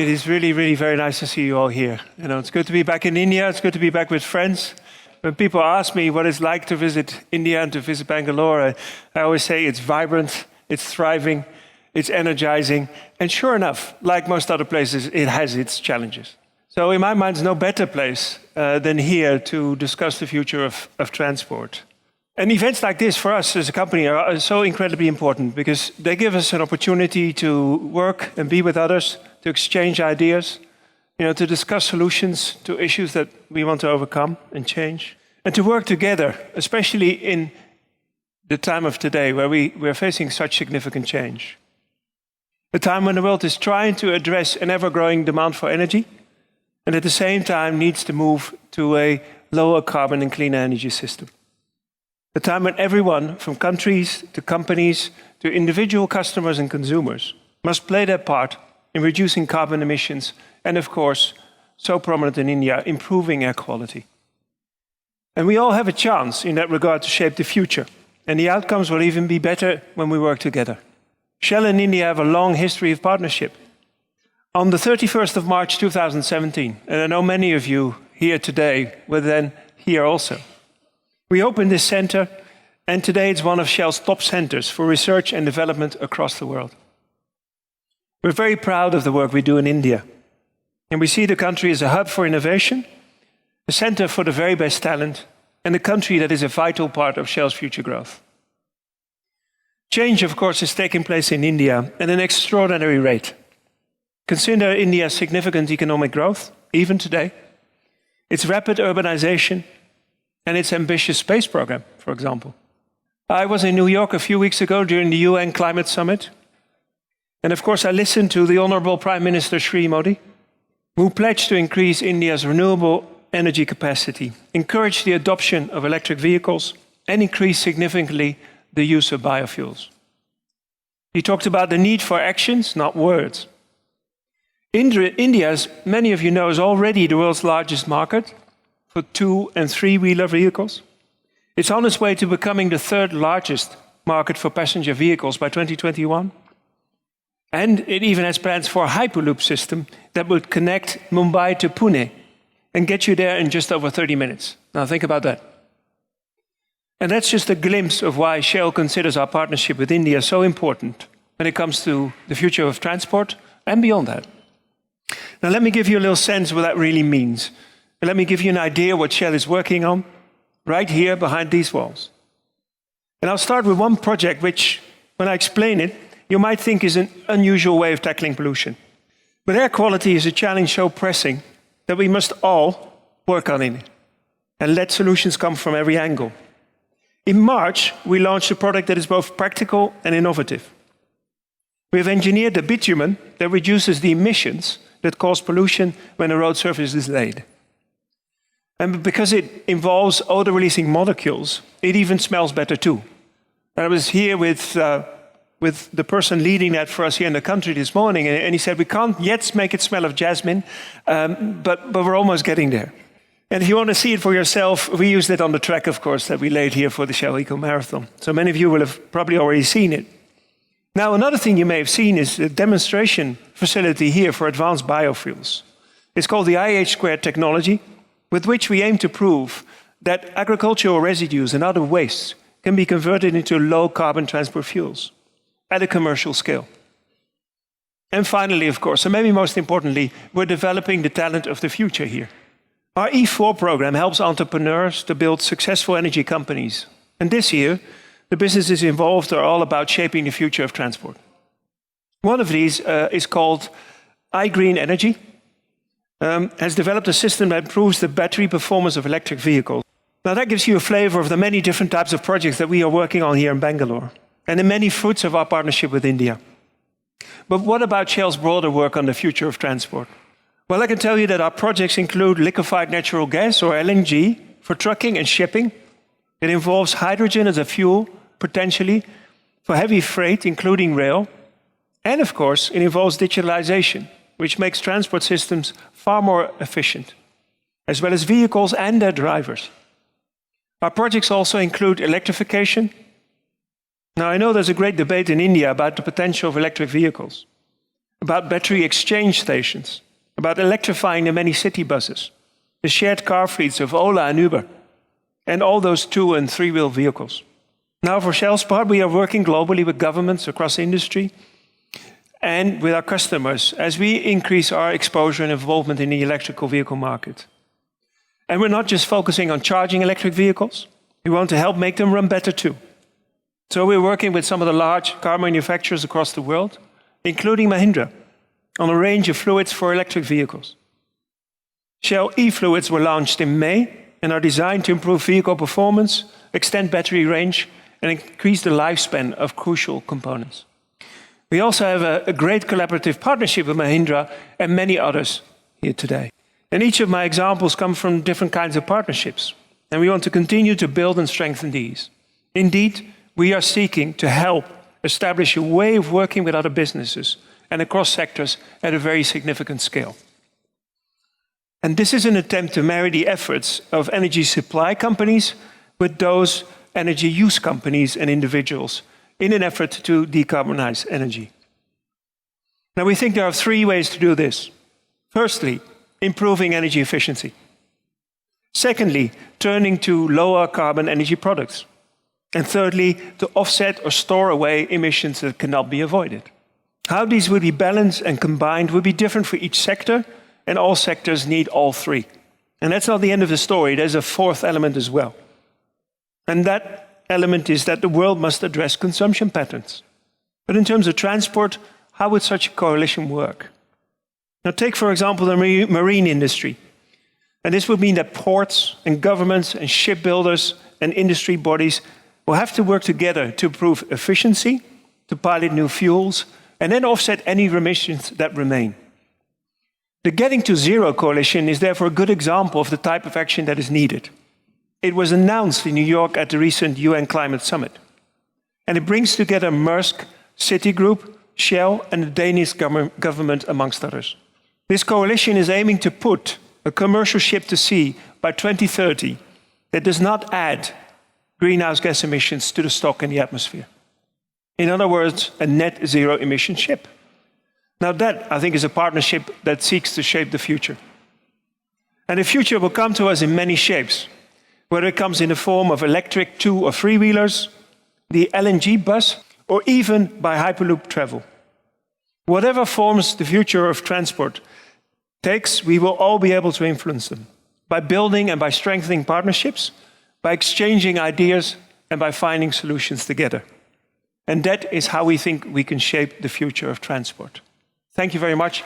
It is really, really very nice to see you all here. You know, it's good to be back in India. It's good to be back with friends. When people ask me what it's like to visit India and to visit Bangalore, I always say it's vibrant, it's thriving, it's energizing. And sure enough, like most other places, it has its challenges. So in my mind, there's no better place than here to discuss the future of transport. And events like this for us as a company are so incredibly important because they give us an opportunity to work and be with others, to exchange ideas, to discuss solutions to issues that we want to overcome and change, and to work together, especially in the time of today where we're facing such significant change. A time when the world is trying to address an ever-growing demand for energy, and at the same time needs to move to a lower carbon and cleaner energy system. A time when everyone, from countries to companies to individual customers and consumers, must play their part in reducing carbon emissions and, of course, so prominent in India, improving air quality. And we all have a chance in that regard to shape the future, and the outcomes will even be better when we work together. Shell and India have a long history of partnership. On the 31st of March 2017, and I know many of you here today were then here also, we opened this center, and today it's one of Shell's top centers for research and development across the world. We're very proud of the work we do in India, and we see the country as a hub for innovation, a center for the very best talent, and a country that is a vital part of Shell's future growth. Change, of course, is taking place in India at an extraordinary rate. Consider India's significant economic growth, even today, its rapid urbanization, and its ambitious space program, for example. I was in New York a few weeks ago during the UN Climate Summit. And of course, I listened to the Honorable Prime Minister Shri Modi, who pledged to increase India's renewable energy capacity, encourage the adoption of electric vehicles, and increase significantly the use of biofuels. He talked about the need for actions, not words. India, as many of you know, is already the world's largest market for 2- and 3-wheeler vehicles. It's on its way to becoming the 3rd largest market for passenger vehicles by 2021. And it even has plans for a Hyperloop system that would connect Mumbai to Pune and get you there in just over 30 minutes. Now think about that. And that's just a glimpse of why Shell considers our partnership with India so important when it comes to the future of transport and beyond that. Now let me give you a little sense of what that really means. And let me give you an idea what Shell is working on right here behind these walls. And I'll start with one project which, when I explain it, you might think is an unusual way of tackling pollution. But air quality is a challenge so pressing that we must all work on it and let solutions come from every angle. In March, we launched a product that is both practical and innovative. We have engineered a bitumen that reduces the emissions that cause pollution when a road surface is laid. And because it involves odor-releasing molecules, it even smells better too. I was here with the person leading that for us here in the country this morning, and he said, we can't yet make it smell of jasmine, but we're almost getting there. And if you want to see it for yourself, we used it on the track, of course, that we laid here for the Shell Eco Marathon. So many of you will have probably already seen it. Now, another thing you may have seen is a demonstration facility here for advanced biofuels. It's called the IH² technology, with which we aim to prove that agricultural residues and other wastes can be converted into low-carbon transport fuels at a commercial scale. And finally, of course, and maybe most importantly, we're developing the talent of the future here. Our E4 program helps entrepreneurs to build successful energy companies. And this year, the businesses involved are all about shaping the future of transport. One of these is called iGreen Energy, has developed a system that improves the battery performance of electric vehicles. Now that gives you a flavor of the many different types of projects that we are working on here in Bangalore, and the many fruits of our partnership with India. But what about Shell's broader work on the future of transport? Well, I can tell you that our projects include liquefied natural gas, or LNG, for trucking and shipping. It involves hydrogen as a fuel, potentially, for heavy freight, including rail. And of course, it involves digitalization, which makes transport systems far more efficient, as well as vehicles and their drivers. Our projects also include electrification. Now, I know there's a great debate in India about the potential of electric vehicles. about battery exchange stations, about electrifying the many city buses, the shared car fleets of Ola and Uber, and all those 2- and 3-wheel vehicles. Now, for Shell's part, we are working globally with governments across industry and with our customers as we increase our exposure and involvement in the electrical vehicle market. And we're not just focusing on charging electric vehicles, we want to help make them run better too. So we're working with some of the large car manufacturers across the world, including Mahindra, on a range of fluids for electric vehicles. Shell e-fluids were launched in May and are designed to improve vehicle performance, extend battery range, and increase the lifespan of crucial components. We also have a great collaborative partnership with Mahindra and many others here today. And each of my examples come from different kinds of partnerships, and we want to continue to build and strengthen these. Indeed, we are seeking to help establish a way of working with other businesses and across sectors at a very significant scale. And this is an attempt to marry the efforts of energy supply companies with those energy use companies and individuals in an effort to decarbonize energy. Now, we think there are 3 ways to do this. Firstly, improving energy efficiency. Secondly, turning to lower carbon energy products. And thirdly, to offset or store away emissions that cannot be avoided. How these will be balanced and combined will be different for each sector, and all sectors need all 3. And that's not the end of the story. There's a 4th element as well. And that element is that the world must address consumption patterns. But in terms of transport, how would such a coalition work? Now take, for example, the marine industry. And this would mean that ports and governments and shipbuilders and industry bodies will have to work together to improve efficiency, to pilot new fuels, and then offset any emissions that remain. The Getting to Zero coalition is therefore a good example of the type of action that is needed. It was announced in New York at the recent UN Climate Summit. And it brings together Maersk, Citigroup, Shell, and the Danish government, amongst others. This coalition is aiming to put a commercial ship to sea by 2030 that does not add greenhouse gas emissions to the stock in the atmosphere. In other words, a net zero emission ship. Now that, I think, is a partnership that seeks to shape the future. And the future will come to us in many shapes, whether it comes in the form of electric 2- or 3-wheelers, the LNG bus, or even by Hyperloop travel. Whatever forms the future of transport takes, we will all be able to influence them by building and by strengthening partnerships, by exchanging ideas, and by finding solutions together. And that is how we think we can shape the future of transport. Thank you very much.